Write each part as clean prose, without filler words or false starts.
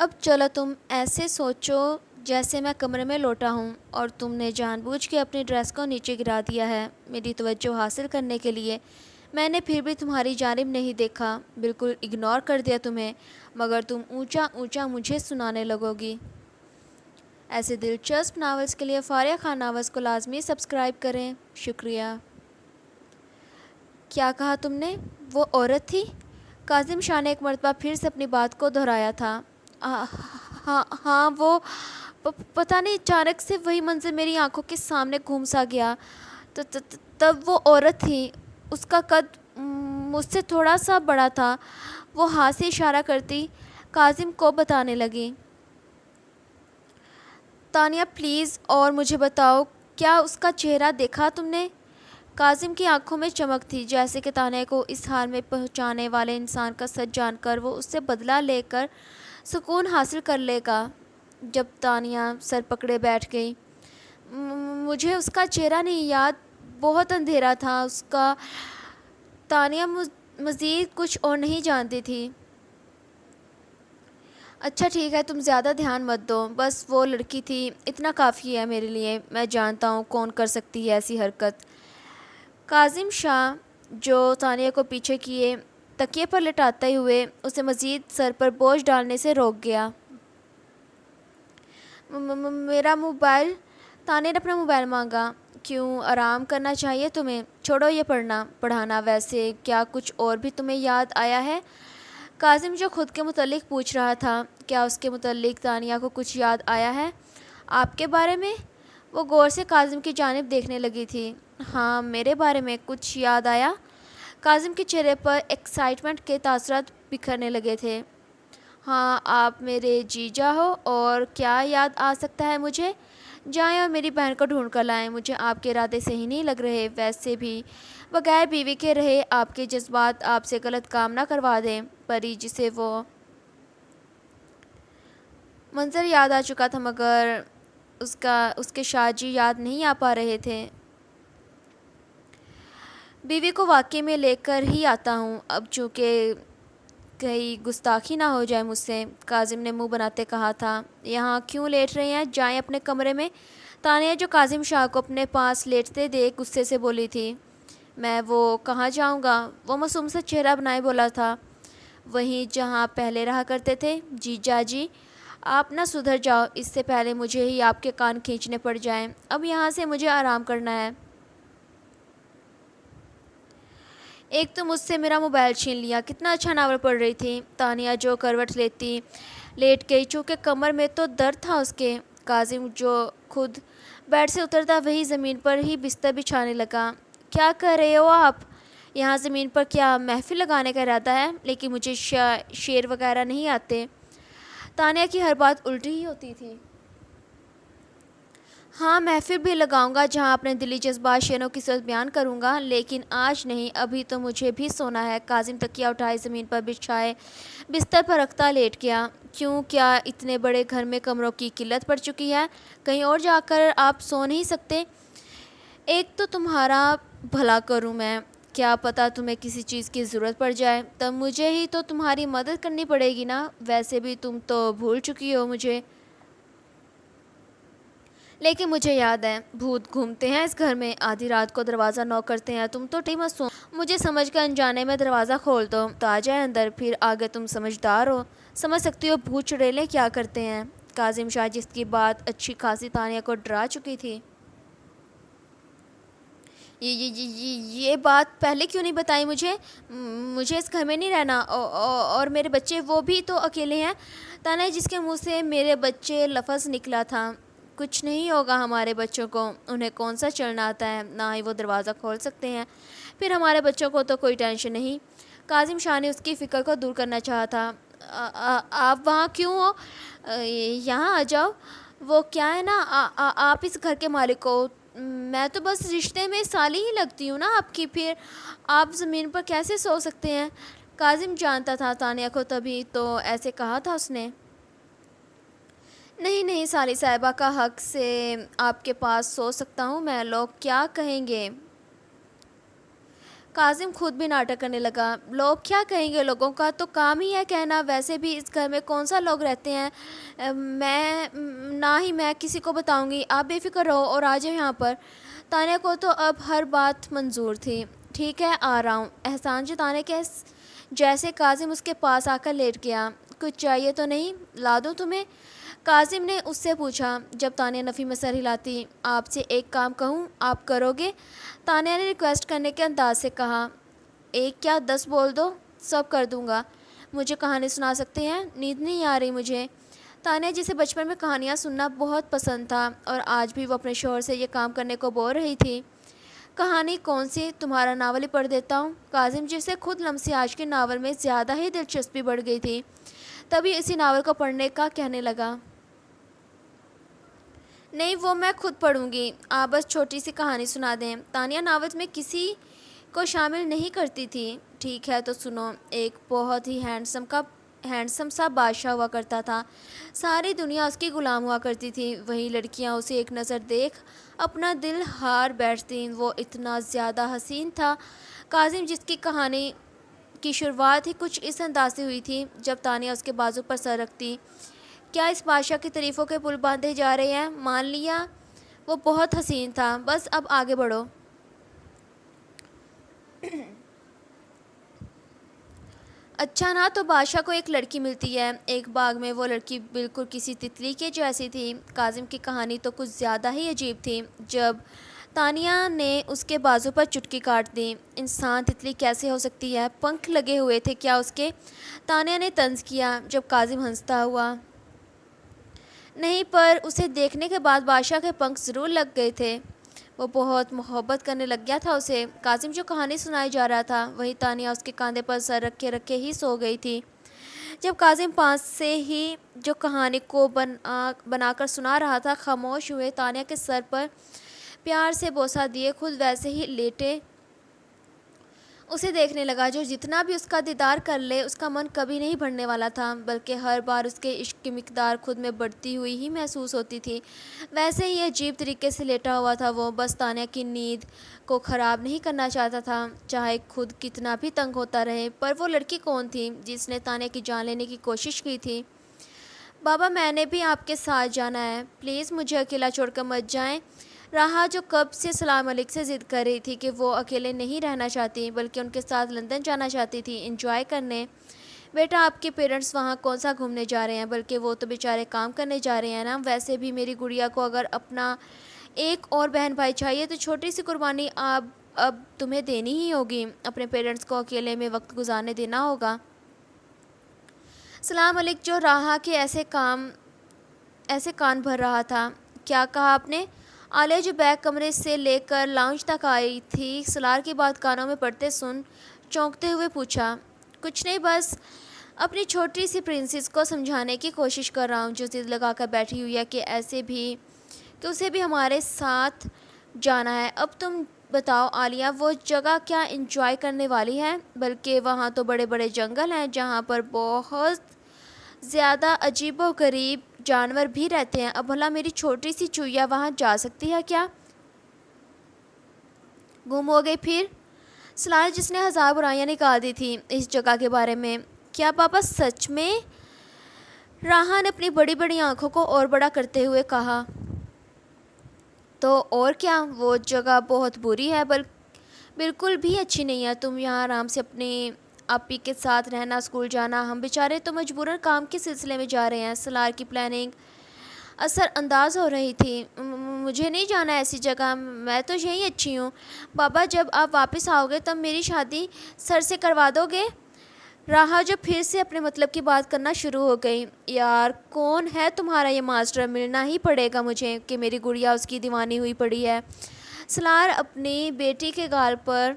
अब चलो तुम ऐसे सोचो जैसे मैं कमरे में लौटा हूँ और तुमने जानबूझ के अपनी ड्रेस को नीचे गिरा दिया है मेरी तवज्जो हासिल करने के लिए। मैंने फिर भी तुम्हारी जानिब नहीं देखा, बिल्कुल इग्नोर कर दिया तुम्हें, मगर तुम ऊंचा ऊंचा मुझे सुनाने लगोगी। ऐसे दिलचस्प नावल्स के लिए फारिया खान नावल्स को लाजमी सब्सक्राइब करें। शुक्रिया। क्या कहा तुमने? वो औरत थी? काजिम शाह ने एक मरतबा फिर से अपनी बात को दोहराया था। हाँ हाँ, वो पता नहीं, अचानक से वही मंजर मेरी आंखों के सामने घूम सा गया। तब वो औरत थी। उसका कद मुझसे थोड़ा सा बड़ा था। वो हाथ से इशारा करती काजिम को बताने लगी। तानिया प्लीज़ और मुझे बताओ, क्या उसका चेहरा देखा तुमने? काजिम की आंखों में चमक थी, जैसे कि तानिया को इस हाल में पहुंचाने वाले इंसान का सच जानकर वो उससे बदला लेकर सुकून हासिल कर लेगा। जब तानिया सर पकड़े बैठ गई। मुझे उसका चेहरा नहीं याद, बहुत अंधेरा था उसका। तानिया मज़ीद कुछ और नहीं जानती थी। अच्छा ठीक है, तुम ज़्यादा ध्यान मत दो, बस वो लड़की थी, इतना काफ़ी है मेरे लिए। मैं जानता हूँ कौन कर सकती है ऐसी हरकत। काजिम शाह, जो तानिया को पीछे किए तकिए पर लिटाते हुए उसे मज़ीद सर पर बोझ डालने से रोक गया। मेरा मोबाइल। तानिया ने अपना मोबाइल मांगा। क्यों, आराम करना चाहिए तुम्हें? छोड़ो ये पढ़ाना। वैसे क्या कुछ और भी तुम्हें याद आया है? काजिम जो खुद के मुतल्लिक पूछ रहा था, क्या उसके मुतल्लिक तानिया को कुछ याद आया है आपके बारे में? वो गौर से काजिम की जानिब देखने लगी थी। हाँ, मेरे बारे में कुछ याद आया? काजिम के चेहरे पर एक्साइटमेंट के तासरात बिखरने लगे थे। हाँ, आप मेरे जीजा हो, और क्या याद आ सकता है मुझे? जाएं और मेरी बहन को ढूंढ कर लाएं। मुझे आपके इरादे सही नहीं लग रहे। वैसे भी बगैर बीवी के रहे आपके जज्बात आपसे गलत काम ना करवा दें। परी जिसे वो मंजर याद आ चुका था, मगर उसके शाहजी याद नहीं आ पा रहे थे। बीवी को वाकई में लेकर ही आता हूँ, अब चूँकि कहीं गुस्ताखी ना हो जाए मुझसे, काजिम ने मुंह बनाते कहा था। यहाँ क्यों लेट रहे हैं, जाएं अपने कमरे में। तानिया, जो काजिम शाह को अपने पास लेटते देख गुस्से से बोली थी। मैं वो कहाँ जाऊँगा? वो मासूम सा चेहरा बनाए बोला था। वहीं जहाँ पहले रहा करते थे। जीजा जी, आप ना सुधर जाओ, इससे पहले मुझे ही आपके कान खींचने पड़ जाएं। अब यहाँ से मुझे आराम करना है। एक तो मुझसे मेरा मोबाइल छीन लिया। कितना अच्छा नावल पढ़ रही थी। तानिया जो करवट लेट गई, चूँकि कमर में तो दर्द था उसके। काजिम जो खुद बेड से उतरता वही ज़मीन पर ही बिस्तर बिछाने लगा। क्या कर रहे हो आप? यहाँ ज़मीन पर क्या महफिल लगाने का इरादा है? लेकिन मुझे शेर वगैरह नहीं आते। तानिया की हर बात उल्टी ही होती थी। हाँ, महफिल भी लगाऊंगा जहाँ अपने दिली जज्बात शेरों की सूरत बयान करूँगा, लेकिन आज नहीं, अभी तो मुझे भी सोना है। काजिम तकिया उठाए ज़मीन पर बिछाए बिस्तर पर रखता लेट गया। क्यों, क्या इतने बड़े घर में कमरों की किल्लत पड़ चुकी है? कहीं और जाकर आप सो नहीं सकते? एक तो तुम्हारा भला करूँ मैं, क्या पता तुम्हें किसी चीज़ की ज़रूरत पड़ जाए, तब मुझे ही तो तुम्हारी मदद करनी पड़ेगी ना। वैसे भी तुम तो भूल चुकी हो मुझे। लेकिन मुझे याद है, भूत घूमते हैं इस घर में, आधी रात को दरवाज़ा नॉक करते हैं। तुम तो ठीक मत सो, मुझे समझ कर अनजाने में दरवाज़ा खोल दो तो आ जाए अंदर। फिर आगे तुम समझदार हो, समझ सकती हो भूत चुड़ैलें क्या करते हैं। काजिम शाह, जिसकी बात अच्छी खासी तानिया को डरा चुकी थी। ये बात पहले क्यों नहीं बताई मुझे? मुझे इस घर में नहीं रहना, और मेरे बच्चे, वो भी तो अकेले हैं। तानिया, जिसके मुंह से मेरे बच्चे लफ्ज़ निकला था। कुछ नहीं होगा हमारे बच्चों को, उन्हें कौन सा चलना आता है, ना ही वो दरवाज़ा खोल सकते हैं। फिर हमारे बच्चों को तो कोई टेंशन नहीं। काजिम शाह ने उसकी फ़िक्र को दूर करना चाहा था। आप वहाँ क्यों हो? यहाँ आ जाओ। वो क्या है ना, आप इस घर के मालिक हो। मैं तो बस रिश्ते में साली ही लगती हूँ ना आपकी। फिर आप ज़मीन पर कैसे सो सकते हैं? काजिम जानता था तानिया को, तभी तो ऐसे कहा था उसने। नहीं नहीं, साली साहिबा का हक से आपके पास सो सकता हूँ मैं, लोग क्या कहेंगे? काजिम खुद भी नाटक करने लगा। लोग क्या कहेंगे, लोगों का तो काम ही है कहना। वैसे भी इस घर में कौन सा लोग रहते हैं। ना ही मैं किसी को बताऊंगी। आप बेफिक्र रहो और आ जाओ यहाँ पर। तान्या को तो अब हर बात मंजूर थी। ठीक है, आ रहा हूँ। एहसान जताने के जैसे काजिम उसके पास आकर लेट गया। कुछ चाहिए तो नहीं, ला दूँ तुम्हें? काजिम ने उससे पूछा जब तान्या नफ़ी में सर हिलाती। आपसे एक काम कहूँ, आप करोगे? तान्या ने रिक्वेस्ट करने के अंदाज से कहा। एक क्या 10 बोल दो, सब कर दूँगा। मुझे कहानी सुना सकते हैं? नींद नहीं आ रही मुझे। तान्या, जिसे बचपन में कहानियाँ सुनना बहुत पसंद था और आज भी वो अपने शोहर से ये काम करने को बोल रही थी। कहानी कौन सी? तुम्हारा नावल ही पढ़ देता हूँ। काजिम, जिसे खुद लम्सी आज के नावल में ज़्यादा ही दिलचस्पी बढ़ गई थी, तभी इसी नावल को पढ़ने का कहने लगा। नहीं, वो मैं खुद पढ़ूंगी, आप बस छोटी सी कहानी सुना दें। तानिया नावल में किसी को शामिल नहीं करती थी। ठीक है तो सुनो। एक बहुत ही हैंडसम सा बादशाह हुआ करता था। सारी दुनिया उसकी ग़ुलाम हुआ करती थी। वहीं लड़कियां उसे एक नज़र देख अपना दिल हार बैठती। वो इतना ज़्यादा हसीन था। काजिम, जिसकी कहानी की शुरुआत ही कुछ इस अंदाज से हुई थी जब तानिया उसके बाजू पर सर रखती। क्या इस बादशाह की तारीफ़ों के पुल बांधे जा रहे हैं? मान लिया वो बहुत हसीन था, बस अब आगे बढ़ो। अच्छा ना, तो बादशाह को एक लड़की मिलती है एक बाग में। वो लड़की बिल्कुल किसी तितली के जैसी थी। काजिम की कहानी तो कुछ ज़्यादा ही अजीब थी। जब तानिया ने उसके बाजू पर चुटकी काट दी। इंसान तितली कैसे हो सकती है? पंख लगे हुए थे क्या उसके? तानिया ने तंज किया जब काजिम हंसता हुआ। नहीं, पर उसे देखने के बाद बादशाह के पंख ज़रूर लग गए थे। वो बहुत मोहब्बत करने लग गया था उसे। काजिम जो कहानी सुनाई जा रहा था, वही तानिया उसके कंधे पर सर रखे रखे ही सो गई थी। जब काजिम पास से ही जो कहानी को बनाकर सुना रहा था, खामोश हुए। तानिया के सर पर प्यार से बोसा दिए खुद वैसे ही लेटे उसे देखने लगा। जो जितना भी उसका दीदार कर ले, उसका मन कभी नहीं भरने वाला था, बल्कि हर बार उसके इश्क की मिकदार खुद में बढ़ती हुई ही महसूस होती थी। वैसे ही अजीब तरीके से लेटा हुआ था वो, बस तानिया की नींद को ख़राब नहीं करना चाहता था, चाहे खुद कितना भी तंग होता रहे। पर वो लड़की कौन थी जिसने तानिया की जान लेने की कोशिश की थी? बाबा, मैंने भी आपके साथ जाना है, प्लीज़ मुझे अकेला छोड़कर मत जाएं। राहा, जो कब से सलाम मलिक से ज़िद कर रही थी कि वो अकेले नहीं रहना चाहती, बल्कि उनके साथ लंदन जाना चाहती थी एंजॉय करने। बेटा, आपके पेरेंट्स वहाँ कौन सा घूमने जा रहे हैं, बल्कि वो तो बेचारे काम करने जा रहे हैं ना। वैसे भी मेरी गुड़िया को अगर अपना एक और बहन भाई चाहिए तो छोटी सी कुर्बानी आप अब तुम्हें देनी ही होगी। अपने पेरेंट्स को अकेले में वक्त गुजारने देना होगा। सलाम मलिक, जो राहा के ऐसे कान भर रहा था। क्या कहा आपने? आलिया, जो बैक कमरे से लेकर लाउंज तक आई थी, सलार की बात कानों में पड़ते सुन चौंकते हुए पूछा। कुछ नहीं, बस अपनी छोटी सी प्रिंसेस को समझाने की कोशिश कर रहा हूँ, जो ज़िद लगाकर बैठी हुई है कि उसे भी हमारे साथ जाना है। अब तुम बताओ आलिया, वो जगह क्या एंजॉय करने वाली है? बल्कि वहाँ तो बड़े बड़े जंगल हैं जहाँ पर बहुत ज़्यादा अजीबोगरीब जानवर भी रहते हैं। अब भला मेरी छोटी सी चुईया वहाँ जा सकती है क्या? गुम हो गई फिर? सलार, जिसने हज़ार बुराइयाँ निकाल दी थी इस जगह के बारे में। क्या पापा सच में? राहा ने अपनी बड़ी बड़ी आंखों को और बड़ा करते हुए कहा। तो और क्या, वो जगह बहुत बुरी है, बिल्कुल भी अच्छी नहीं है। तुम यहाँ आराम से अपने आपी के साथ रहना, स्कूल जाना। हम बेचारे तो मजबूरन काम के सिलसिले में जा रहे हैं। सलार की प्लानिंग असरअंदाज हो रही थी। मुझे नहीं जाना ऐसी जगह, मैं तो यहीं अच्छी हूँ। बाबा, जब आप वापस आओगे तब मेरी शादी सर से करवा दोगे? राहा जो फिर से अपने मतलब की बात करना शुरू हो गई। यार, कौन है तुम्हारा ये मास्टर? मिलना ही पड़ेगा मुझे कि मेरी गुड़िया उसकी दीवानी हुई पड़ी है। सलार अपनी बेटी के गाल पर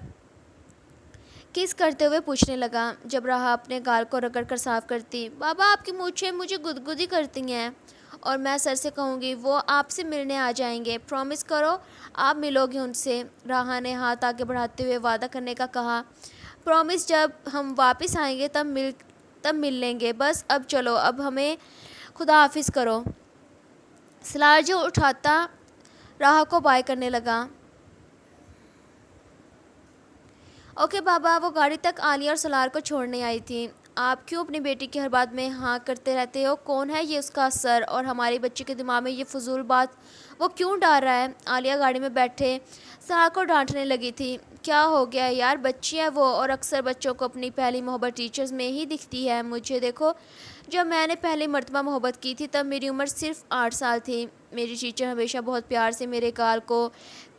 किस करते हुए पूछने लगा, जब राहा अपने गाल को रगड़ कर साफ करती। बाबा, आपकी मूंछें मुझे गुदगुदी करती हैं और मैं सर से कहूँगी वो आपसे मिलने आ जाएंगे। प्रॉमिस करो आप मिलोगे उनसे। राहा ने हाथ आगे बढ़ाते हुए वादा करने का कहा। प्रॉमिस, जब हम वापस आएंगे तब मिल लेंगे। बस अब चलो, अब हमें खुदा हाफिज़ करो। सलार जो उठाता राहा को बाय करने लगा ओके बाबा, वो गाड़ी तक आलिया और सलार को छोड़ने आई थी। आप क्यों अपनी बेटी की हर बात में हाँ करते रहते हो? कौन है ये उसका सर, और हमारे बच्चे के दिमाग में ये फजूल बात वो क्यों डाल रहा है? आलिया गाड़ी में बैठे सलार को डांटने लगी थी। क्या हो गया यार, बच्ची है वो, और अक्सर बच्चों को अपनी पहली मोहब्बत टीचर्स में ही दिखती है। मुझे देखो, जब मैंने पहली मर्तबा मोहब्बत की थी तब मेरी उम्र सिर्फ 8 साल थी। मेरी टीचर हमेशा बहुत प्यार से मेरे गाल को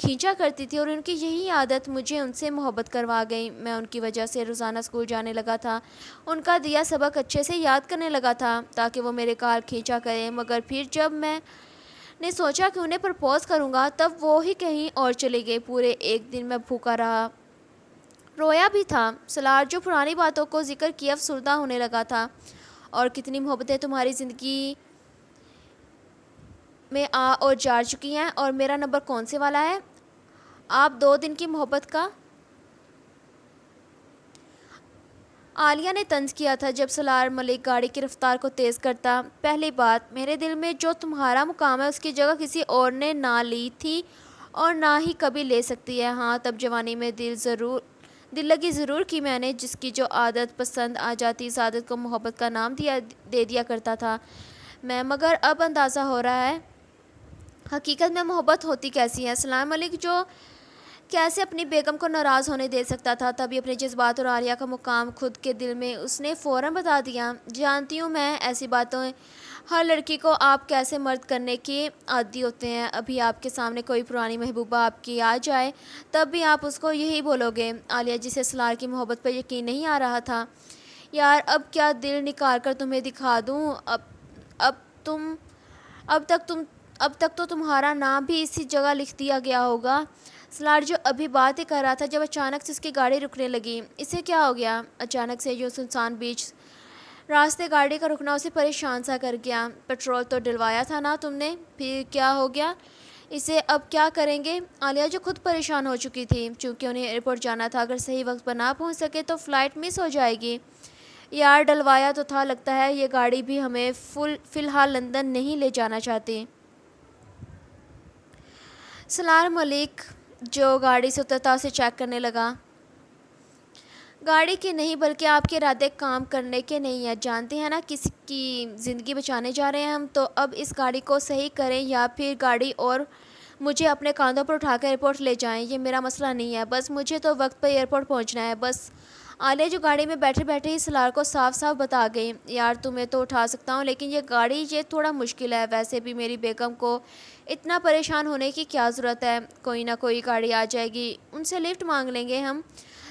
खींचा करती थी, और उनकी यही आदत मुझे उनसे मोहब्बत करवा गई। मैं उनकी वजह से रोज़ाना स्कूल जाने लगा था, उनका दिया सबक अच्छे से याद करने लगा था ताकि वो मेरे गाल खींचा करें। मगर फिर जब मैंने सोचा कि उन्हें प्रपोज़ करूँगा तब वो ही कहीं और चले गए। पूरे एक दिन मैं भूखा रहा, रोया भी था। सलार जो पुरानी बातों को जिक्र किया अफसुर्दा होने लगा था। और कितनी मोहब्बतें तुम्हारी ज़िंदगी में आ और जा चुकी हैं, और मेरा नंबर कौन से वाला है? आप 2 दिन की मोहब्बत का। आलिया ने तंज किया था जब सलार मलिक गाड़ी की रफ्तार को तेज़ करता। पहली बात, मेरे दिल में जो तुम्हारा मुकाम है उसकी जगह किसी और ने ना ली थी और ना ही कभी ले सकती है। हाँ, तब जवानी में दिल लगी ज़रूर की मैंने, जिसकी जो आदत पसंद आ जाती इस आदत को मोहब्बत का नाम दे दिया करता था मैं। मगर अब अंदाज़ा हो रहा है हकीकत में मोहब्बत होती कैसी है। सलाम मलिक जो कैसे अपनी बेगम को नाराज़ होने दे सकता था? तभी अपने जज्बात और आलिया का मुकाम खुद के दिल में उसने फ़ौरन बता दिया। जानती हूँ मैं, ऐसी बातों हर लड़की को आप कैसे मर्द करने के आदी होते हैं। अभी आपके सामने कोई पुरानी महबूबा आपकी आ जाए तब भी आप उसको यही बोलोगे। आलिया, जिसे सलार की मोहब्बत पर यकीन नहीं आ रहा था, यार अब क्या दिल निकाल कर तुम्हें दिखा दूँ? अब तुम अब तक तुम अब तक तो तुम्हारा नाम भी इसी जगह लिख दिया गया होगा। सलार जो अभी बात ही कर रहा था जब अचानक से उसकी गाड़ी रुकने लगी। इसे क्या हो गया? अचानक से जो सुनसान बीच रास्ते गाड़ी का रुकना उसे परेशान सा कर गया। पेट्रोल तो डलवाया था ना तुमने, फिर क्या हो गया? इसे अब क्या करेंगे? आलिया जो खुद परेशान हो चुकी थी, क्योंकि उन्हें एयरपोर्ट जाना था। अगर सही वक्त पर ना पहुंच सके तो फ़्लाइट मिस हो जाएगी। यार, डलवाया तो था, लगता है ये गाड़ी भी हमें फ़िलहाल लंदन नहीं ले जाना चाहती। सलार मलिक जो गाड़ी से उतरता उसे चेक करने लगा। गाड़ी के नहीं बल्कि आपके इरादे काम करने के नहीं है। जानते हैं ना किसी की ज़िंदगी बचाने जा रहे हैं हम, तो अब इस गाड़ी को सही करें या फिर गाड़ी और मुझे अपने कांधों पर उठाकर एयरपोर्ट ले जाएं। ये मेरा मसला नहीं है, बस मुझे तो वक्त पर एयरपोर्ट पहुंचना है बस। आलिया जो गाड़ी में बैठे बैठे ही सलार को साफ साफ बता गई। यार, तुम्हें तो उठा सकता हूँ लेकिन ये थोड़ा मुश्किल है। वैसे भी मेरी बेगम को इतना परेशान होने की क्या ज़रूरत है? कोई ना कोई गाड़ी आ जाएगी, उनसे लिफ्ट मांग लेंगे हम।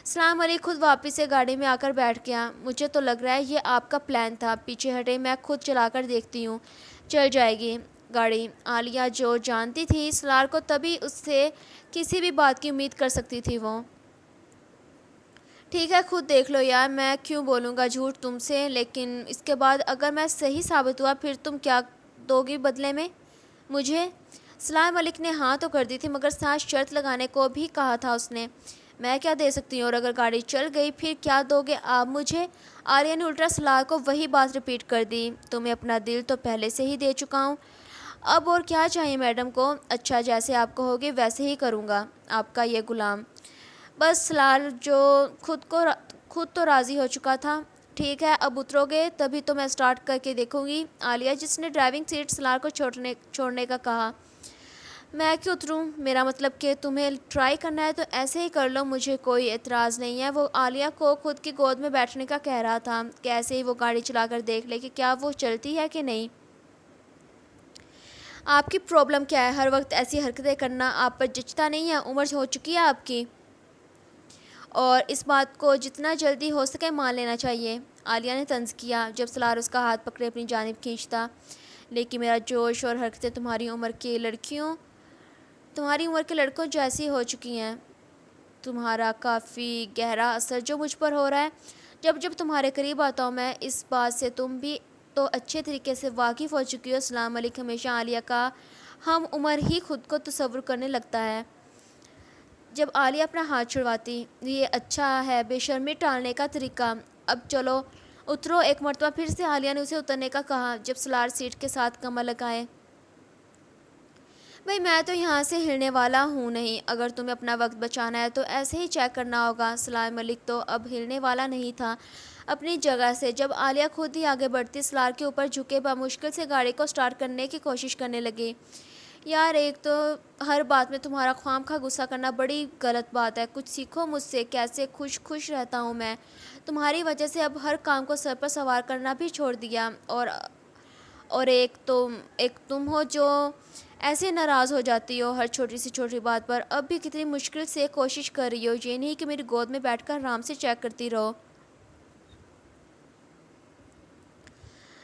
सलाम अली खुद वापस से गाड़ी में आकर बैठ गया। मुझे तो लग रहा है ये आपका प्लान था। पीछे हटे, मैं खुद चलाकर देखती हूँ, चल जाएगी गाड़ी। आलिया जो जानती थी सलार को, तभी उससे किसी भी बात की उम्मीद कर सकती थी वो। ठीक है, खुद देख लो यार, मैं क्यों बोलूँगा झूठ तुमसे। लेकिन इसके बाद अगर मैं सही साबित हुआ फिर तुम क्या दोगी बदले में मुझे? सलाम मलिक ने हाँ तो कर दी थी, मगर साथ शर्त लगाने को भी कहा था उसने। मैं क्या दे सकती हूँ, और अगर गाड़ी चल गई फिर क्या दोगे आप मुझे? आर्या ने उल्टा सलार को वही बात रिपीट कर दी। तुम्हें अपना दिल तो पहले से ही दे चुका हूँ, अब और क्या चाहिए मैडम को? अच्छा, जैसे आप कहोगे वैसे ही करूँगा, आपका ये गुलाम। बस सलार जो खुद तो राज़ी हो चुका था। ठीक है, अब उतरोगे तभी तो मैं स्टार्ट करके देखूँगी। आलिया, जिसने ड्राइविंग सीट सलार को छोड़ने का कहा। मैं क्यों उतरूँ? मेरा मतलब कि तुम्हें ट्राई करना है तो ऐसे ही कर लो, मुझे कोई एतराज़ नहीं है। वो आलिया को खुद की गोद में बैठने का कह रहा था। कैसे ही वो गाड़ी चलाकर देख ले कि क्या वो चलती है कि नहीं। आपकी प्रॉब्लम क्या है? हर वक्त ऐसी हरकतें करना आप पर जचता नहीं है? उम्र हो चुकी है आपकी, और इस बात को जितना जल्दी हो सके मान लेना चाहिए। आलिया ने तंज किया जब सलार उसका हाथ पकड़े अपनी जानिब खींचता। लेकिन मेरा जोश और हरकतें तुम्हारी उम्र के लड़कों जैसी हो चुकी हैं। तुम्हारा काफ़ी गहरा असर जो मुझ पर हो रहा है, जब जब तुम्हारे करीब आता हूँ मैं, इस बात से तुम भी तो अच्छे तरीके से वाकिफ़ हो चुकी हो। सलाम मलिक हमेशा आलिया का हम उम्र ही खुद को तस्वुर करने लगता है जब आलिया अपना हाथ छुड़वाती। ये अच्छा है बेशर्मी टालने का तरीका। अब चलो उतरो। एक मरतबा फिर से आलिया ने उसे उतरने का कहा जब सलार सीट के साथ कमर लगाए। भाई मैं तो यहाँ से हिलने वाला हूँ नहीं, अगर तुम्हें अपना वक्त बचाना है तो ऐसे ही चेक करना होगा। सलार मलिक तो अब हिलने वाला नहीं था अपनी जगह से। जब आलिया खुद ही आगे बढ़ती सलार के ऊपर झुके मुश्किल से गाड़ी को स्टार्ट करने की कोशिश करने लगी। यार एक तो हर बात में तुम्हारा ख्वामखा गुस्सा करना बड़ी गलत बात है। कुछ सीखो मुझसे, कैसे खुश खुश रहता हूँ मैं। तुम्हारी वजह से अब हर काम को सर पर सवार करना भी छोड़ दिया। और एक तुम हो जो ऐसे नाराज़ हो जाती हो हर छोटी सी छोटी बात पर। अब भी कितनी मुश्किल से कोशिश कर रही हो, ये नहीं कि मेरी गोद में बैठकर आराम से चेक करती रहो।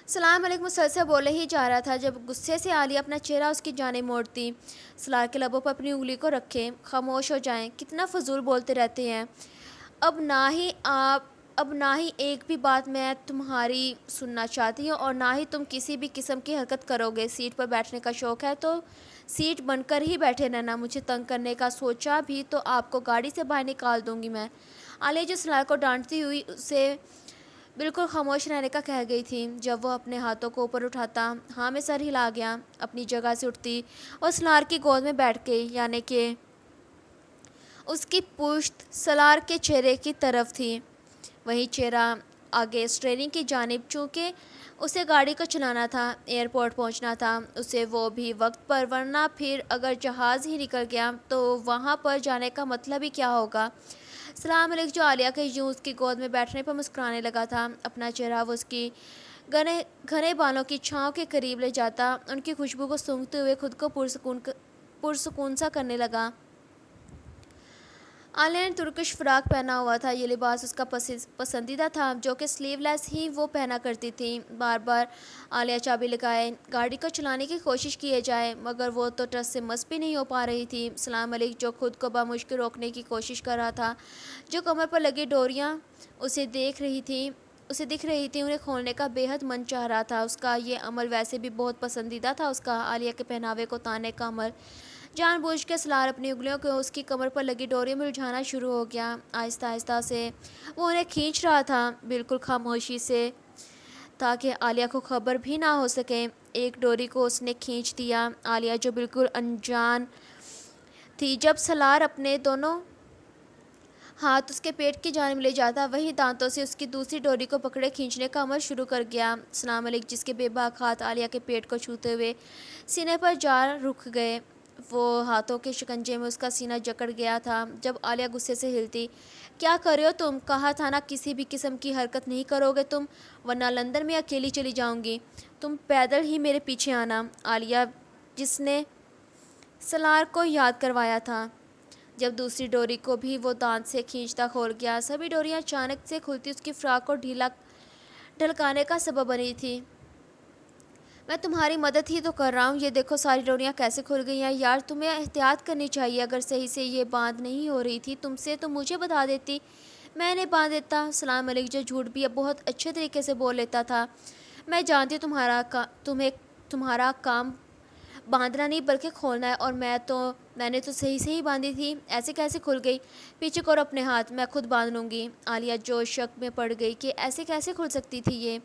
सलाम अलैकुम मुसलसल बोले ही जा रहा था जब गुस्से से आलिया अपना चेहरा उसकी जानिब मोड़ती। सलार के लबों पर अपनी उंगली को रखे, खामोश हो जाएं, कितना फजूल बोलते रहते हैं। अब ना ही एक भी बात मैं तुम्हारी सुनना चाहती हूँ और ना ही तुम किसी भी किस्म की हरकत करोगे। सीट पर बैठने का शौक़ है तो सीट बनकर ही बैठे रहना। मुझे तंग करने का सोचा भी तो आपको गाड़ी से बाहर निकाल दूंगी मैं। आलिया जो सलार को डांटती हुई उसे बिल्कुल खामोश रहने का कह गई थी, जब वो अपने हाथों को ऊपर उठाता हाँ में सर हिला गया। अपनी जगह से उठती और सलार की गोद में बैठ के, यानी कि उसकी पुश्त सलार के चेहरे की तरफ थी, वही चेहरा आगे स्टीयरिंग की जानिब। चूँकि उसे गाड़ी को चलाना था, एयरपोर्ट पहुंचना था उसे, वो भी वक्त पर, वरना फिर अगर जहाज़ ही निकल गया तो वहां पर जाने का मतलब ही क्या होगा। सलाम अलैकुम जो आलिया के यूँ उसकी गोद में बैठने पर मुस्कुराने लगा था। अपना चेहरा वो उसकी घने घने बालों की छाँव के करीब ले जाता, उनकी खुशबू को सूंघते हुए खुद को पुरसुकून सा करने लगा। आलिया ने तुर्किश फ़्राक पहना हुआ था। ये लिबास उसका पसंदीदा था, जो कि स्लीवलेस ही वो पहना करती थी। बार बार आलिया चाबी लगाए गाड़ी को चलाने की कोशिश किए जाए, मगर वो तो ट्रस्ट से मस भी नहीं हो पा रही थी। सलाम मलिक जो खुद को बामुश्किल रोकने की कोशिश कर रहा था, जो कमर पर लगी डोरियाँ उसे दिख रही थी, उन्हें खोलने का बेहद मन चाह रहा था। उसका ये अमल वैसे भी बहुत पसंदीदा था उसका। आलिया के पहनावे को ताने का अमल जानबूझ के सलार अपनी उंगलियों को उसकी कमर पर लगी डोरियों में उलझाना शुरू हो गया। आहिस्ता आहिस्ता से वो उन्हें खींच रहा था, बिल्कुल खामोशी से, ताकि आलिया को खबर भी ना हो सके। एक डोरी को उसने खींच दिया। आलिया जो बिल्कुल अनजान थी, जब सलार अपने दोनों हाथ उसके पेट की जानिब ले जाता, वही दांतों से उसकी दूसरी डोरी को पकड़े खींचने का अमल शुरू कर गया। सलाम मलिक जिसके बेबाक हाथ आलिया के पेट को छूते हुए सीने पर जा रुक गए, वो हाथों के शिकंजे में उसका सीना जकड़ गया था। जब आलिया गुस्से से हिलती, क्या कर रहे हो तुम? कहा था ना किसी भी किस्म की हरकत नहीं करोगे तुम, वरना लंदन में अकेली चली जाऊंगी। तुम पैदल ही मेरे पीछे आना। आलिया जिसने सलार को याद करवाया था। जब दूसरी डोरी को भी वो दांत से खींचता खोल गया, सभी डोरियां अचानक से खुलती उसकी फ्राक को ढीला ढलकाने का सबब बनी थी। मैं तुम्हारी मदद ही तो कर रहा हूँ, ये देखो सारी डोरियाँ कैसे खुल गई हैं। यार तुम्हें एहतियात करनी चाहिए, अगर सही से ये बांध नहीं हो रही थी तुमसे तो मुझे बता देती, मैंने बांध देता। सलाम मलिक जो झूठ भी अब बहुत अच्छे तरीके से बोल लेता था। मैं जानती तुम्हें तुम्हारा काम बांधना नहीं बल्कि खोलना है, और मैंने तो सही से ही बांधी थी, ऐसे कैसे खुल गई? पीछे करो अपने हाथ, मैं खुद बांध लूँगी। आलिया जो शक में पड़ गई कि ऐसे कैसे खुल सकती थी ये।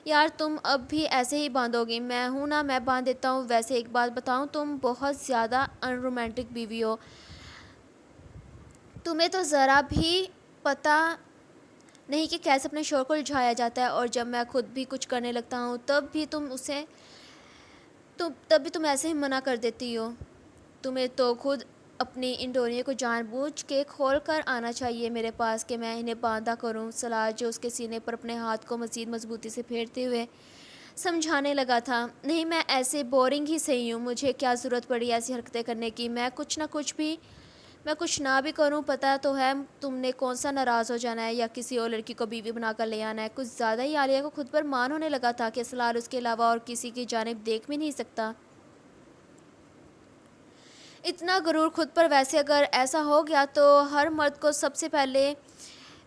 यार तुम अब भी ऐसे ही बांधोगी? मैं हूँ ना, मैं बांध देता हूँ। वैसे एक बात बताऊँ, तुम बहुत ज़्यादा अनरोमांटिक बीवी हो। तुम्हें तो ज़रा भी पता नहीं कि कैसे अपने शोर को उलझाया जाता है, और जब मैं खुद भी कुछ करने लगता हूँ तब भी तुम ऐसे ही मना कर देती हो। तुम्हें तो खुद अपनी इन डोरियों को जानबूझ के खोल कर आना चाहिए मेरे पास कि मैं इन्हें बांधा करूं। सलार जो उसके सीने पर अपने हाथ को मज़ीद मजबूती से फेरते हुए समझाने लगा था, नहीं मैं ऐसे बोरिंग ही सही हूँ, मुझे क्या ज़रूरत पड़ी ऐसी हरकतें करने की। मैं कुछ ना भी करूं, पता तो है तुमने कौन सा नाराज़ हो जाना है या किसी और लड़की को बीवी बनाकर ले आना है। कुछ ज़्यादा ही आलिया को खुद पर मान होने लगा था कि सलार उसके अलावा और किसी की जानिब देख भी नहीं सकता। इतना गुरूर खुद पर। वैसे अगर ऐसा हो गया तो हर मर्द को सबसे पहले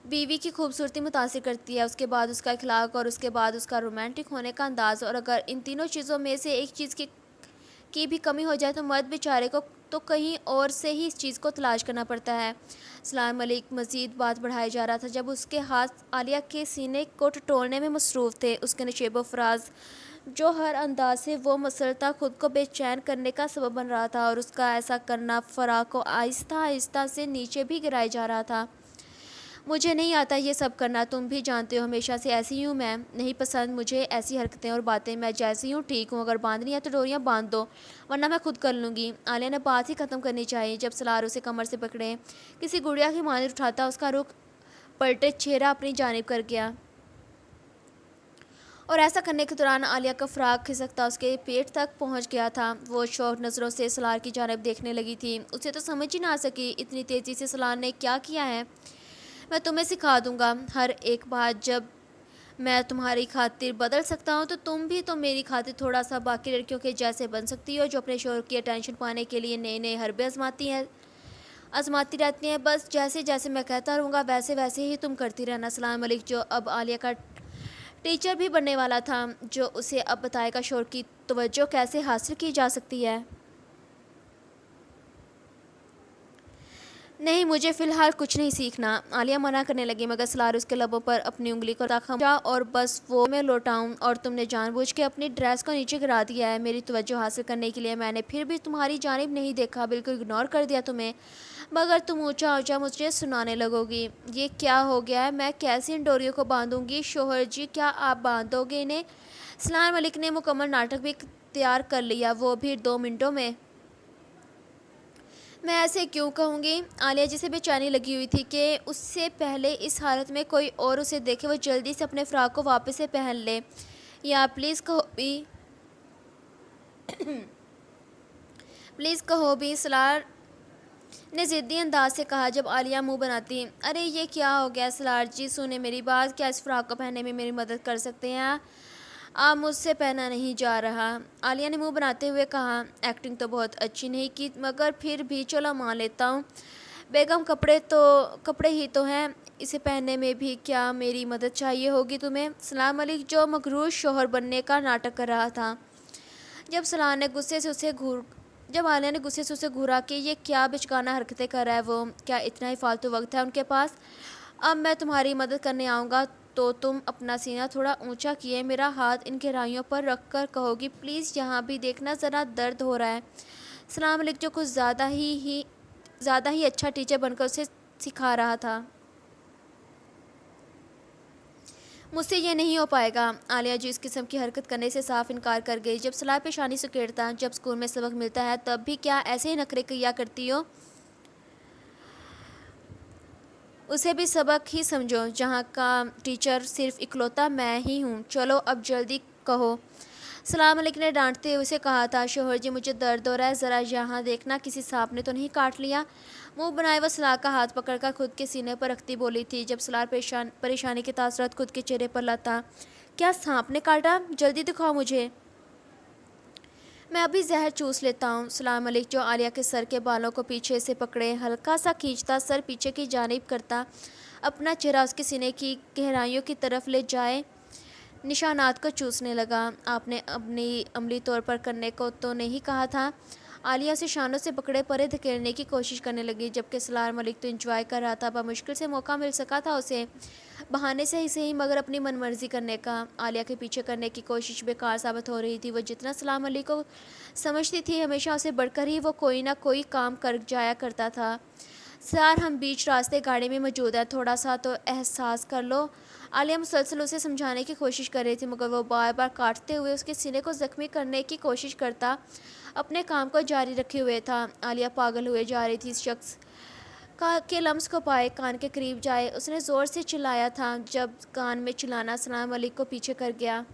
बीवी की खूबसूरती मुतासिर करती है, उसके बाद उसका अखलाक और उसके बाद उसका रोमांटिक होने का अंदाज़। और अगर इन तीनों चीज़ों में से एक चीज़ की भी कमी हो जाए तो मर्द बेचारे को तो कहीं और से ही इस चीज़ को तलाश करना पड़ता है। सलाम मलिक मज़ीद बात बढ़ाया जा रहा था जब उसके हाथ आलिया के सीने को टटोलने में मसरूफ़ थे। उसके नशेबो फराज जो हर अंदाज से वो मसलता खुद को बेचैन करने का सबब बन रहा था, और उसका ऐसा करना फ़राह को आहिस्ता आहिस्ता से नीचे भी गिराया जा रहा था। मुझे नहीं आता ये सब करना, तुम भी जानते हो हमेशा से ऐसी हूँ मैं, नहीं पसंद मुझे ऐसी हरकतें और बातें, मैं जैसी हूँ ठीक हूँ, अगर बांधनी है तो डोरियाँ बांध दो वरना मैं खुद कर लूँगी। आलिया ने बात ही ख़त्म करनी चाहिए जब सलार उसे कमर से पकड़े किसी गुड़िया की मांझ उठाता उसका रुख पलटे चेहरा अपनी जानिब कर गया, और ऐसा करने के दौरान आलिया का फ्राक खिसकता उसके पेट तक पहुंच गया था। वो शौक नज़रों से सलार की जानिब देखने लगी थी। उसे तो समझ ही ना आ सकी इतनी तेज़ी से सलार ने क्या किया है। मैं तुम्हें सिखा दूंगा हर एक बात, जब मैं तुम्हारी खातिर बदल सकता हूँ तो तुम भी तो मेरी खातिर थोड़ा सा बाकी लड़कियों के जैसे बन सकती हो, जो अपने शोहर की अटेंशन पाने के लिए नए नए हरबे आजमाती रहती हैं। बस जैसे जैसे मैं कहता रहूँगा वैसे वैसे ही तुम करती रहना। सलाम मलिक, जो अब आलिया का टीचर भी बनने वाला था, जो उसे अब बताएगा शोहर की तवज्जो कैसे हासिल की जा सकती है। नहीं, मुझे फ़िलहाल कुछ नहीं सीखना, आलिया मना करने लगी, मगर सलार उसके लबों पर अपनी उंगली को रखा और बस वो मैं लौटाऊं, और तुमने जानबूझ के अपनी ड्रेस को नीचे गिरा दिया है मेरी तवज्जो हासिल करने के लिए। मैंने फिर भी तुम्हारी जानिब नहीं देखा, बिल्कुल इग्नोर कर दिया तुम्हें, मगर तुम ऊंचा ऊंचा मुझे सुनाने लगोगी। ये क्या हो गया है? मैं कैसे इन डोरियों को बांधूंगी? शोहर जी, क्या आप बांधोगे इन्हें? सलार मलिक ने मुकम्मल नाटक भी तैयार कर लिया, वो भी 2 मिनटों में। मैं ऐसे क्यों कहूँगी? आलिया, जिसे बेचैनी लगी हुई थी कि उससे पहले इस हालत में कोई और उसे देखे, वो जल्दी से अपने फ्राक को वापस से पहन ले। या प्लीज़ कहो भी, प्लीज़ कहो भी, सलार ने ज़िद्दी अंदाज से कहा जब आलिया मुंह बनाती। अरे ये क्या हो गया सलार जी, सुने मेरी बात, क्या इस फ्राक को पहनने में मेरी मदद कर सकते हैं? आप मुझसे पहना नहीं जा रहा, आलिया ने मुंह बनाते हुए कहा। एक्टिंग तो बहुत अच्छी नहीं की, मगर फिर भी चलो मान लेता हूँ। बेगम, कपड़े ही तो हैं, इसे पहनने में भी क्या मेरी मदद चाहिए होगी तुम्हें? सलाम मलिक, जो मगरूर शोहर बनने का नाटक कर रहा था, जब सलार ने गुस्से से उसे घूर जब आलिया ने गुस्से से उसे घूरा कि ये क्या बिचकाना हरकतें कर रहा है, वो क्या इतना ही फालतू वक्त है उनके पास? अब मैं तुम्हारी मदद करने आऊँगा तो तुम अपना सीना थोड़ा ऊंचा किए मेरा हाथ इन गहराइयों पर रख कर कहोगी, प्लीज़ यहाँ भी देखना, ज़रा दर्द हो रहा है। सलाम मलिक, जो कुछ ज़्यादा ही अच्छा टीचर बनकर उसे सिखा रहा था। मुझसे ये नहीं हो पाएगा, आलिया जी इस किस्म की हरकत करने से साफ इनकार कर गई। जब सलाह पेशानी से उकेड़ता, जब स्कूल में सबक मिलता है तब भी क्या ऐसे ही नखरे किया करती हो? उसे भी सबक ही समझो, जहाँ का टीचर सिर्फ इकलौता मैं ही हूँ। चलो अब जल्दी कहो, सलाम मलिक ने डांटते हुए उसे कहा था। शोहर जी, मुझे दर्द हो रहा है, ज़रा यहाँ देखना, किसी सांप ने तो नहीं काट लिया? मुंह बनाए वह सलार का हाथ पकड़कर खुद के सीने पर रखती बोली थी, जब सलार परेशानी के तासरात खुद के चेहरे पर लाता। क्या सांप ने काटा? जल्दी दिखाओ मुझे, मैं अभी जहर चूस लेता हूँ। सलाम मलिक, जो आलिया के सर के बालों को पीछे से पकड़े हल्का सा खींचता, सर पीछे की जानिब करता, अपना चेहरा उसके सीने की गहराइयों की तरफ ले जाए निशानात को चूसने लगा। आपने अपनी अमली तौर पर करने को तो नहीं कहा था? आलिया उसे शानों से पकड़े परे धकेलने की कोशिश करने लगी, जबकि सलार मलिक तो इंजॉय कर रहा था। मुश्किल से मौका मिल सका था उसे, बहाने से ही सही मगर अपनी मनमर्जी करने का। आलिया के पीछे करने की कोशिश बेकार साबित हो रही थी। वो जितना सलार मलिक को समझती थी, हमेशा उसे बढ़कर ही वो कोई ना कोई काम कर जाया करता था। सर, हम बीच रास्ते गाड़ी में मौजूद है, थोड़ा सा तो एहसास कर लो। आलिया मुसलसल उसे समझाने की कोशिश कर रही थी, मगर वो बार बार काटते हुए उसके सीने को ज़ख्मी करने की कोशिश करता अपने काम को जारी रखे हुए था। आलिया पागल हुए जा रही थी। इस शख्स के लम्स को पाए कान के करीब जाए, उसने ज़ोर से चिल्लाया था। जब कान में चिल्लाना सलाम मलिक को पीछे कर गया।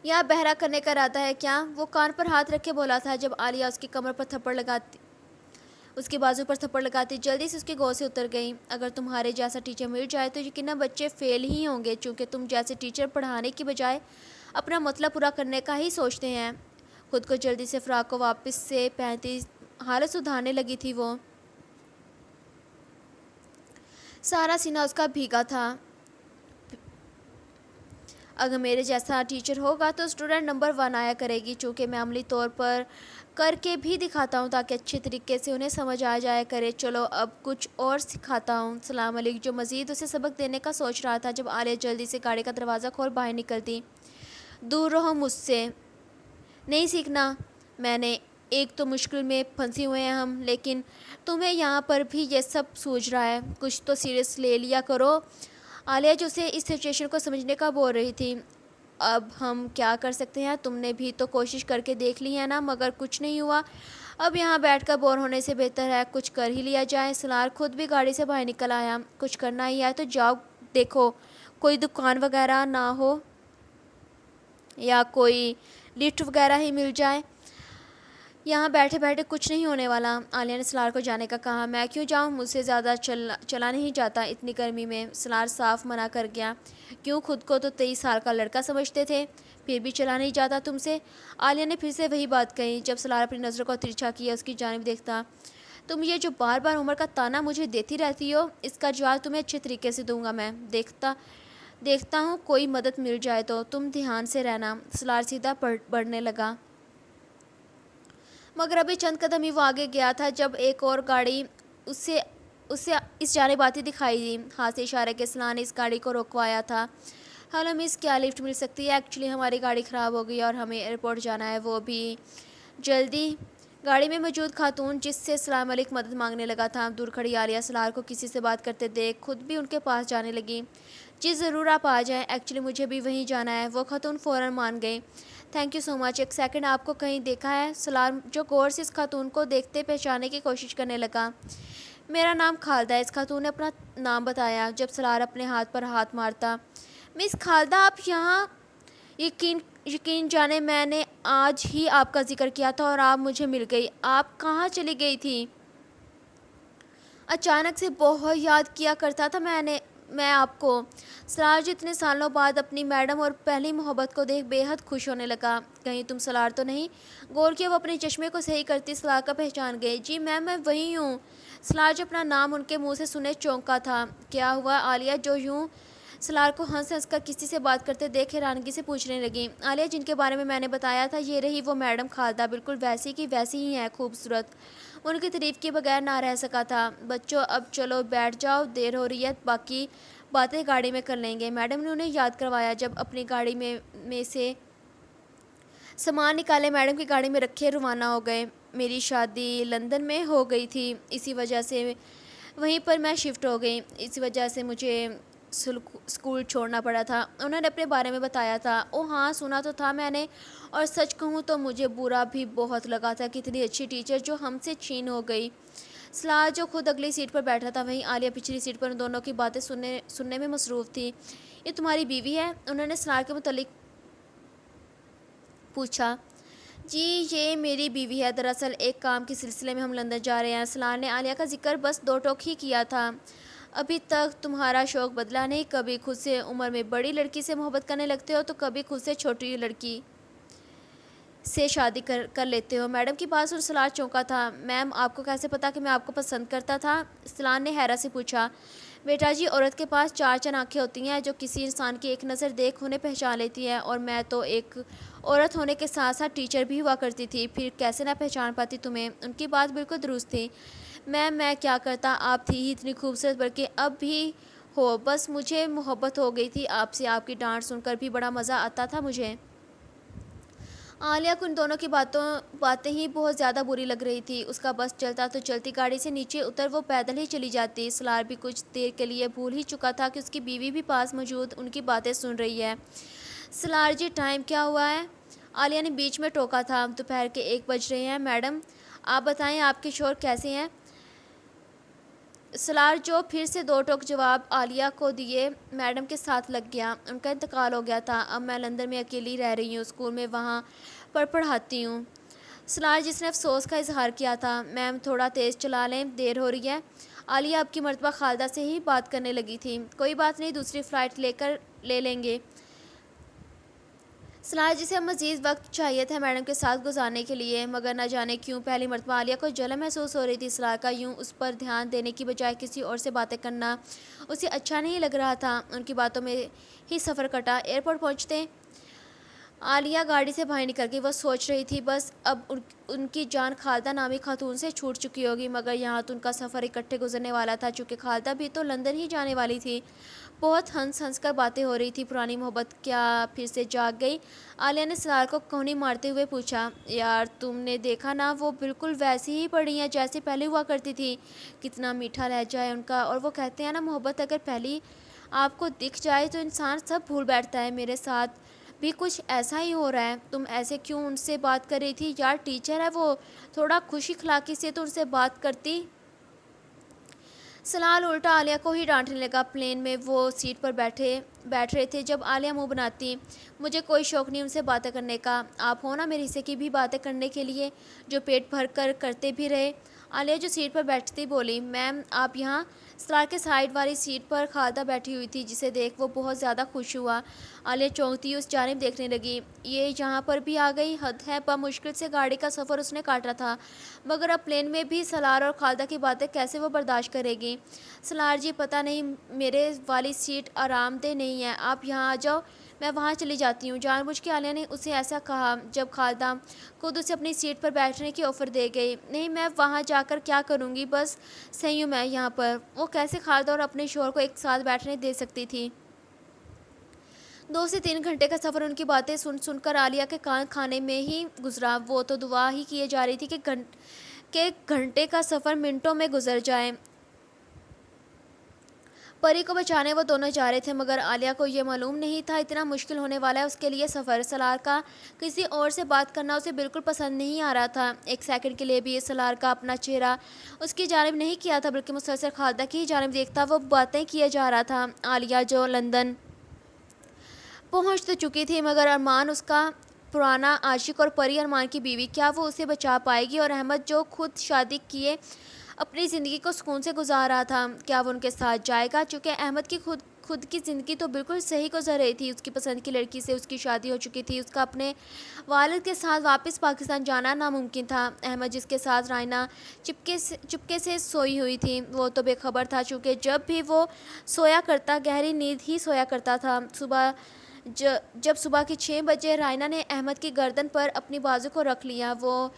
यह बहरा करने का इरादा है क्या? वो कान पर हाथ रख के बोला था, जब आलिया उसकी कमर पर थप्पड़ लगाती, उसके बाजू पर थप्पड़ लगाती जल्दी से उसके गोद से उतर गई। अगर तुम्हारे जैसा टीचर मिल जाए तो यकीनन बच्चे फेल ही होंगे, चूँकि तुम जैसे टीचर पढ़ाने की बजाय अपना मतलब पूरा करने का ही सोचते हैं। खुद को जल्दी से फ्राक को वापस से पहनती हालत सुधारने लगी थी। वो सारा सीना उसका भीगा था। अगर मेरे जैसा टीचर होगा तो स्टूडेंट नंबर 1 आया करेगी, चूँकि मैं अमली तौर पर करके भी दिखाता हूँ ताकि अच्छे तरीके से उन्हें समझ आ जाया करे। चलो अब कुछ और सिखाता हूँ। सलाम मलिक, जो मज़ीद उसे सबक देने का सोच रहा था, जब आलिया जल्दी से गाड़ी का दरवाज़ा खोल बाहर निकलती। दूर रहो मुझसे, नहीं सीखना मैंने। एक तो मुश्किल में फंसी हुए हैं हम, लेकिन तुम्हें यहाँ पर भी ये सब सूझ रहा है, कुछ तो सीरियस ले लिया करो। आलिया जो उसे इस सिचुएशन को समझने का बोल रही थी। अब हम क्या कर सकते हैं, तुमने भी तो कोशिश करके देख ली है ना, मगर कुछ नहीं हुआ। अब यहाँ बैठकर बोर होने से बेहतर है कुछ कर ही लिया जाए। सलार खुद भी गाड़ी से बाहर निकल आया। कुछ करना ही है तो जाओ देखो, कोई दुकान वगैरह ना हो या कोई लिफ्ट वगैरह ही मिल जाए। यहाँ बैठे बैठे कुछ नहीं होने वाला। आलिया ने सलार को जाने का कहा। मैं क्यों जाऊँ, मुझसे ज़्यादा चला नहीं जाता इतनी गर्मी में। सलार साफ मना कर गया। क्यों, खुद को तो 23 साल का लड़का समझते थे, फिर भी चला नहीं जाता तुमसे। आलिया ने फिर से वही बात कही। जब सलार अपनी नज़रों को तिरछा किया उसकी जानिब देखता। तुम ये जो बार बार उम्र का ताना मुझे देती रहती हो, इसका जवाब तुम्हें अच्छे तरीके से दूंगा मैं। देखता हूँ कोई मदद मिल जाए तो। तुम ध्यान से रहना। सलार सीधा बढ़ने लगा, मगर अभी चंद कदम ही वो आगे गया था जब एक और गाड़ी उससे उससे इस जानिब आती दिखाई दी। हाथ से इशारे के सलार ने इस गाड़ी को रोकवाया था। हेलो मिस, क्या लिफ्ट मिल सकती है? एक्चुअली हमारी गाड़ी ख़राब हो गई और हमें एयरपोर्ट जाना है, वो भी जल्दी। गाड़ी में मौजूद खातून जिससे सलाम मलिक मदद मांगने लगा था, दूर खड़ी आलिया सलार को किसी से बात करते देख खुद भी उनके पास जाने लगी। जी ज़रूर, आप आ जाएं, एक्चुअली मुझे भी वहीं जाना है। वो खातून फ़ौरन मान गई। Thank you so much. एक सेकंड, आपको कहीं देखा है? सलार जो गौर से इस खातून को देखते पहचानने की कोशिश करने लगा। मेरा नाम खालदा है। इस खातून ने अपना नाम बताया जब सलार अपने हाथ पर हाथ मारता। मिस खालदा, आप यहाँ? यकीन जाने मैंने आज ही आपका जिक्र किया था और आप मुझे मिल गई। आप कहाँ चली गई थी? अचानक से बहुत याद किया करता था मैं आपको। सलार जितने सालों बाद अपनी मैडम और पहली मोहब्बत को देख बेहद खुश होने लगा। कहीं तुम सलार तो नहीं? गौर किया वो अपने चश्मे को सही करती सलार का पहचान गई। जी मैम, मैं वही हूँ। सलार जो अपना नाम उनके मुंह से सुने चौंका था। क्या हुआ? आलिया जो यूँ सलार को हंस हंस कर किसी से बात करते देख हैरानगी से पूछने लगी। आलिया जिनके बारे में मैंने बताया था, ये रही वो मैडम खालदा, बिल्कुल वैसी की वैसी ही है, खूबसूरत। उनकी तारीफ के बगैर ना रह सका था। बच्चों अब चलो बैठ जाओ, देर हो रही है, बाकी बातें गाड़ी में कर लेंगे। मैडम ने उन्हें याद करवाया। जब अपनी गाड़ी में से सामान निकाले मैडम की गाड़ी में रखे रवाना हो गए। मेरी शादी लंदन में हो गई थी, इसी वजह से वहीं पर मैं शिफ्ट हो गई। इसी वजह से मुझे स्कूल छोड़ना पड़ा था। उन्होंने अपने बारे में बताया था। ओ हाँ, सुना तो था मैंने, और सच कहूँ तो मुझे बुरा भी बहुत लगा था कि इतनी अच्छी टीचर जो हमसे छीन हो गई। सलार जो खुद अगली सीट पर बैठा था, वहीं आलिया पिछली सीट पर उन दोनों की बातें सुनने में मसरूफ़ थी। ये तुम्हारी बीवी है? उन्होंने सलार के मुतालिक पूछा। जी ये मेरी बीवी है। दरअसल एक काम के सिलसिले में हम लंदन जा रहे हैं। सलार ने आलिया का जिक्र बस दो टोक ही किया था। अभी तक तुम्हारा शौक़ बदला नहीं? कभी खुद से उम्र में बड़ी लड़की से मोहब्बत करने लगते हो तो कभी खुद से छोटी लड़की से शादी कर लेते हो। मैडम की बात सुन सलार चौंका था। मैम, आपको कैसे पता कि मैं आपको पसंद करता था? सलार ने हैरत से पूछा। बेटा जी, औरत के पास चार चंद आँखें होती हैं जो किसी इंसान की एक नज़र देख उन्हें पहचान लेती हैं, और मैं तो एक औरत होने के साथ साथ टीचर भी हुआ करती थी, फिर कैसे ना पहचान पाती तुम्हें। उनकी बात बिल्कुल दुरुस्त थी। मैम, मैं क्या करता, आप थी ही इतनी खूबसूरत, बल्कि अब भी हो। बस मुझे मोहब्बत हो गई थी आपसे। आपकी डांट सुनकर भी बड़ा मज़ा आता था मुझे। आलिया को इन दोनों की बातें ही बहुत ज़्यादा बुरी लग रही थी। उसका बस चलता तो चलती गाड़ी से नीचे उतर वो पैदल ही चली जाती। सलार भी कुछ देर के लिए भूल ही चुका था कि उसकी बीवी भी पास मौजूद उनकी बातें सुन रही है। सलार जी, टाइम क्या हुआ है? आलिया ने बीच में टोका था। दोपहर के 1 बज रहे हैं। मैडम आप बताएं, आपके शोहर कैसे हैं? सलार जो फिर से दो टोक जवाब आलिया को दिए मैडम के साथ लग गया। उनका इंतकाल हो गया था। अब मैं लंदन में अकेली रह रही हूँ, स्कूल में वहाँ पर पढ़ाती हूँ। सलार जिसने अफसोस का इजहार किया था। मैम थोड़ा तेज़ चला लें, देर हो रही है। आलिया अब की मर्तबा खालदा से ही बात करने लगी थी। कोई बात नहीं, दूसरी फ़्लाइट ले लेंगे। सलार जिसे मज़ीद वक्त चाहिए था मैडम के साथ गुजारने के लिए, मगर न जाने क्यों पहली मरतबा आलिया को जलन महसूस हो रही थी। सलार का यूँ उस पर ध्यान देने की बजाय किसी और से बातें करना उसे अच्छा नहीं लग रहा था। उनकी बातों में ही सफ़र कटा। एयरपोर्ट पहुँचते आलिया गाड़ी से बाहर निकल गई। वो सोच रही थी बस अब उनकी जान खालदा नामी खातून से छूट चुकी होगी, मगर यहाँ तो उनका सफ़र इकट्ठे गुजरने वाला था। चूँकि खालदा भी तो लंदन ही जाने वाली थी। बहुत हंस हंस कर बातें हो रही थी। पुरानी मोहब्बत क्या फिर से जाग गई? आलिया ने सलार को कोहनी मारते हुए पूछा। यार तुमने देखा ना, वो बिल्कुल वैसी ही पड़ी हैं जैसे पहले हुआ करती थी। कितना मीठा लहजा है उनका। और वो कहते हैं ना, मोहब्बत अगर पहली आपको दिख जाए तो इंसान सब भूल बैठता है। मेरे साथ भी कुछ ऐसा ही हो रहा है। तुम ऐसे क्यों उनसे बात कर रही थी? यार टीचर है वो, थोड़ा खुशी खिलाकी से तो उनसे बात करती। सलाल उल्टा आलिया को ही डांटने लगा। प्लेन में वो सीट पर बैठ रहे थे जब आलिया मुंह बनाती। मुझे कोई शौक़ नहीं उनसे बातें करने का। आप हो ना मेरे हिस्से की भी बातें करने के लिए, जो पेट भर कर करते भी रहे। आलिया जो सीट पर बैठती बोली, मैम आप यहाँ? सलार के साइड वाली सीट पर खालदा बैठी हुई थी, जिसे देख वो बहुत ज़्यादा खुश हुआ। आलिया चौंकती उस जानिब देखने लगी। ये यहाँ पर भी आ गई, हद है। मुश्किल से गाड़ी का सफ़र उसने काटा था, मगर अब प्लेन में भी सलार और खालदा की बातें कैसे वो बर्दाश्त करेगी? सलार जी पता नहीं, मेरे वाली सीट आरामदेह नहीं है, आप यहाँ आ जाओ, मैं वहाँ चली जाती हूँ। जानबूझ के आलिया ने उसे ऐसा कहा जब खालदा खुद उसे अपनी सीट पर बैठने की ऑफ़र दे गई। नहीं, मैं वहाँ जाकर क्या करूँगी, बस सही हूँ मैं यहाँ पर। वो कैसे खालदा और अपने शोहर को एक साथ बैठने दे सकती थी? 2 से 3 घंटे का सफ़र उनकी बातें सुन सुनकर आलिया के कान खाने में ही गुजरा। वो तो दुआ ही किए जा रही थी कि घंटे का सफ़र मिनटों में गुजर जाए। परी को बचाने वो दोनों जा रहे थे, मगर आलिया को ये मालूम नहीं था इतना मुश्किल होने वाला है उसके लिए सफ़र। सलार का किसी और से बात करना उसे बिल्कुल पसंद नहीं आ रहा था। एक सेकंड के लिए भी सलार का अपना चेहरा उसकी जानिब नहीं किया था, बल्कि मुसलसल खालदा की ही जानिब देखता वो बातें किए जा रहा था। आलिया जो लंदन पहुंच तो चुकी थी, मगर अरमान उसका पुराना आशिक और परी अरमान की बीवी, क्या वो उसे बचा पाएगी? और अहमद जो खुद शादी किए अपनी ज़िंदगी को सुकून से गुजार रहा था, क्या वो उनके साथ जाएगा? चूँकि अहमद की खुद की ज़िंदगी तो बिल्कुल सही गुजर रही थी। उसकी पसंद की लड़की से उसकी शादी हो चुकी थी। उसका अपने वालिद के साथ वापस पाकिस्तान जाना नामुमकिन था। अहमद जिसके साथ रायना चुपके से सोई हुई थी, वो तो बेखबर था, चूँकि जब भी वो सोया करता गहरी नींद ही सोया करता था। जब सुबह के 6 बजे रायना ने अहमद की गर्दन पर अपनी बाजू को रख लिया। वो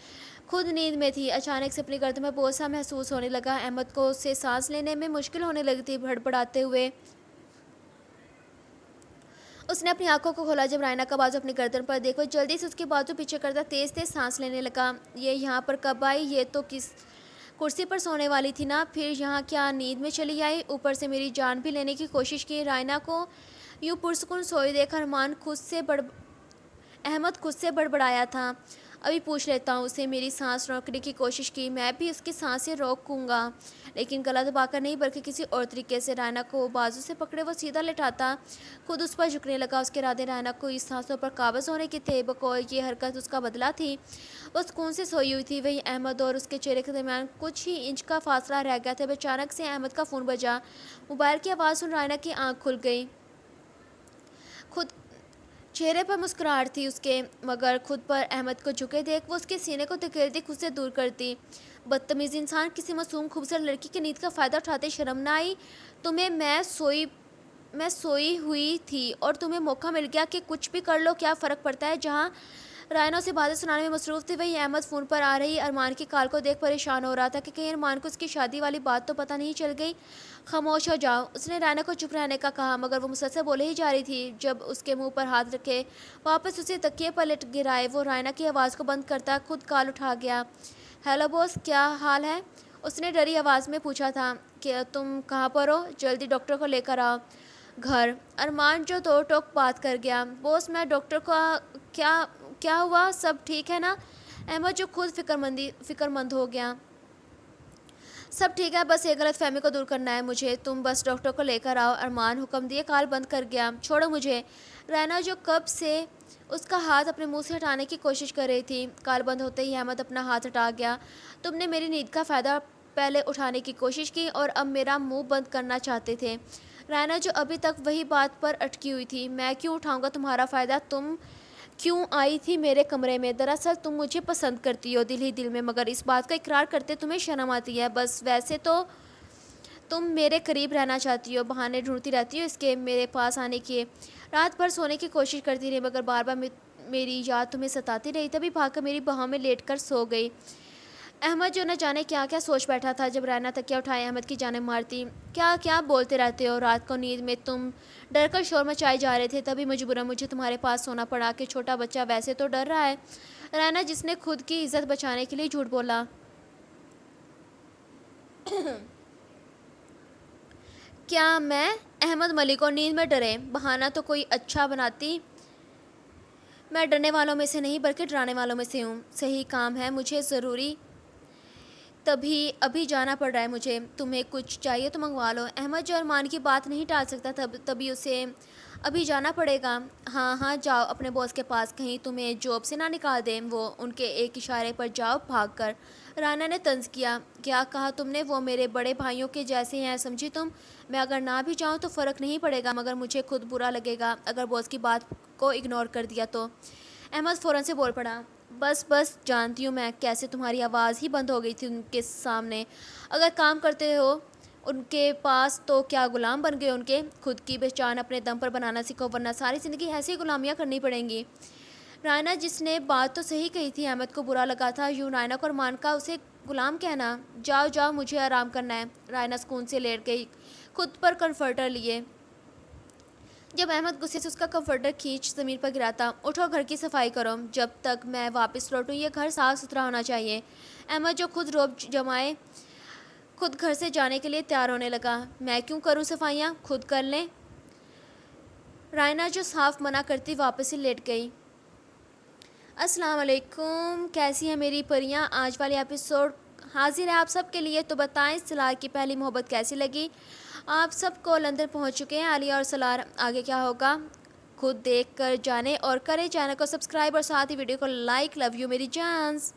खुद नींद में थी। अचानक से अपनी गर्दन में बोझ सा महसूस होने लगा। अहमद को उससे सांस लेने में मुश्किल होने लगी थी। भड़बड़ाते हुए उसने अपनी आंखों को खोला। जब रायना का बाजू अपनी गर्दन पर देखो, जल्दी से उसके बाजू पीछे करता तेज तेज सांस लेने लगा। ये यहाँ पर कब आई? ये तो किस कुर्सी पर सोने वाली थी ना, फिर यहाँ क्या नींद में चली आई? ऊपर से मेरी जान भी लेने की कोशिश की। रायना को यूँ पुरसुकून सोई देख अहमद खुद से बड़बड़ाया था। अभी पूछ लेता हूँ उसे। मेरी सांस रोकने की कोशिश की। मैं भी उसकी सांसें रोकूंगा, लेकिन गला दबाकर नहीं, बल्कि किसी और तरीके से। रायना को बाजू से पकड़े वो सीधा लेटाता खुद उस पर झुकने लगा। उसके इरादे रायना को इस सांसों पर काबज़ होने के थे। बकौल ये हरकत उसका बदला थी। वो सुकून से सोई हुई थी। वहीं अहमद और उसके चेहरे के दरमियान कुछ ही इंच का फासला रह गया था। अचानक से अहमद का फ़ोन बजा। मोबाइल की आवाज़ सुन रायना की आँख खुल गई। खुद चेहरे पर मुस्कुराहट थी उसके, मगर खुद पर अहमद को झुके देख वो उसके सीने को धकेलती खुद से दूर करती। बदतमीज़ इंसान, किसी मासूम खूबसूरत लड़की की नींद का फ़ायदा उठाते शर्म ना आई तुम्हें? मैं सोई हुई थी और तुम्हें मौका मिल गया कि कुछ भी कर लो, क्या फ़र्क पड़ता है? जहाँ रायना उसे बातें सुनाने में मसरूफ़ थी, वही अहमद फ़ोन पर आ रही अरमान की कॉल को देख परेशान हो रहा था कि कहीं अरमान को उसकी शादी वाली बात तो पता नहीं चल गई। खामोश हो जाओ, उसने रायना को चुप रहने का कहा, मगर वो मुसलसल बोले ही जा रही थी। जब उसके मुंह पर हाथ रखे वापस उसे तकिए पर लेट गिराए, वो रायना की आवाज़ को बंद करता खुद कॉल उठा गया। हेलो बॉस, क्या हाल है? उसने डरी आवाज़ में पूछा था। कि तुम कहाँ पर हो? जल्दी डॉक्टर को लेकर आओ। घर। अरमान जो दो टोक बात कर गया। बॉस, मैं डॉक्टर को क्या क्या हुआ? सब ठीक है ना? अहमद जो खुद फिक्रमंद हो गया। सब ठीक है, बस ये गलतफहमी को दूर करना है मुझे। तुम बस डॉक्टर को लेकर आओ। अरमान हुक्म दिए कॉल बंद कर गया। छोड़ो मुझे। रैना जो कब से उसका हाथ अपने मुंह से हटाने की कोशिश कर रही थी। कॉल बंद होते ही अहमद अपना हाथ हटा गया। तुमने मेरी नींद का फ़ायदा पहले उठाने की कोशिश की और अब मेरा मुंह बंद करना चाहते थे। रैना जो अभी तक वही बात पर अटकी हुई थी। मैं क्यों उठाऊंगा तुम्हारा फ़ायदा? तुम क्यों आई थी मेरे कमरे में? दरअसल तुम मुझे पसंद करती हो दिल ही दिल में, मगर इस बात का इकरार करते तुम्हें शर्म आती है। बस वैसे तो तुम मेरे करीब रहना चाहती हो, बहाने ढूंढती रहती हो इसके मेरे पास आने के। रात भर सोने की कोशिश करती रही, मगर बार बार मेरी याद तुम्हें सताती रही। तभी भागकर मेरी बाहों में लेट कर सो गई। अहमद जो न जाने क्या क्या सोच बैठा था जब रैना तकिया उठाए अहमद की जाने मारती। क्या क्या बोलते रहते हो, रात को नींद में तुम डर कर शोर मचाए जा रहे थे, तभी मजबूरन मुझे तुम्हारे पास सोना पड़ा कि छोटा बच्चा वैसे तो डर रहा है। रैना जिसने खुद की इज्जत बचाने के लिए झूठ बोला। क्या मैं अहमद मलिक को नींद में डरे बहाना तो कोई अच्छा बनाती। मैं डरने वालों में से नहीं बल्कि डराने वालों में से हूँ। सही काम है, मुझे ज़रूरी तभी अभी जाना पड़ रहा है मुझे। तुम्हें कुछ चाहिए तो मंगवा लो। अहमद जो अरमान की बात नहीं टाल सकता तभी उसे अभी जाना पड़ेगा। हाँ हाँ जाओ अपने बॉस के पास, कहीं तुम्हें जॉब से ना निकाल दें वो। उनके एक इशारे पर जाओ भाग कर। राना ने तंज किया। क्या कहा तुमने? वो मेरे बड़े भाइयों के जैसे हैं समझी तुम। मैं अगर ना भी जाऊँ तो फ़र्क नहीं पड़ेगा, मगर मुझे खुद बुरा लगेगा अगर बॉस की बात को इग्नोर कर दिया तो। अहमद फ़ौरन से बोल पड़ा। बस बस जानती हूँ मैं कैसे तुम्हारी आवाज़ ही बंद हो गई थी उनके सामने। अगर काम करते हो उनके पास तो क्या गुलाम बन गए उनके। खुद की पहचान अपने दम पर बनाना सीखो, वरना सारी ज़िंदगी ऐसी गुलामियाँ करनी पड़ेंगी। रायना जिसने बात तो सही कही थी, अहमद को बुरा लगा था यूँ रायना को अरमान का उसे गुलाम कहना। जाओ जाओ मुझे आराम करना है। रायना सुकून से लेट गई, खुद पर कन्फर्टर लिए। जब अहमद गुस्से से उसका कंफर्टर खींच ज़मीन पर गिराता। उठो घर की सफाई करो, जब तक मैं वापस लौटूं ये घर साफ़ सुथरा होना चाहिए। अहमद जो खुद रोब जमाए खुद घर से जाने के लिए तैयार होने लगा। मैं क्यों करूं सफाइयाँ, खुद कर लें। रायना जो साफ मना करती वापस से लेट गई। अस्सलाम वालेकुम, कैसी हैं मेरी परियां। आज वाले एपिसोड हाजिर है आप सब के लिए। तो बताएं सलार की पहली मोहब्बत कैसी लगी। आप सबको लंदन पहुंच चुके हैं आलिया और सलार, आगे क्या होगा खुद देख कर जाने और करें चैनल को सब्सक्राइब और साथ ही वीडियो को लाइक। लव यू मेरी जान्स।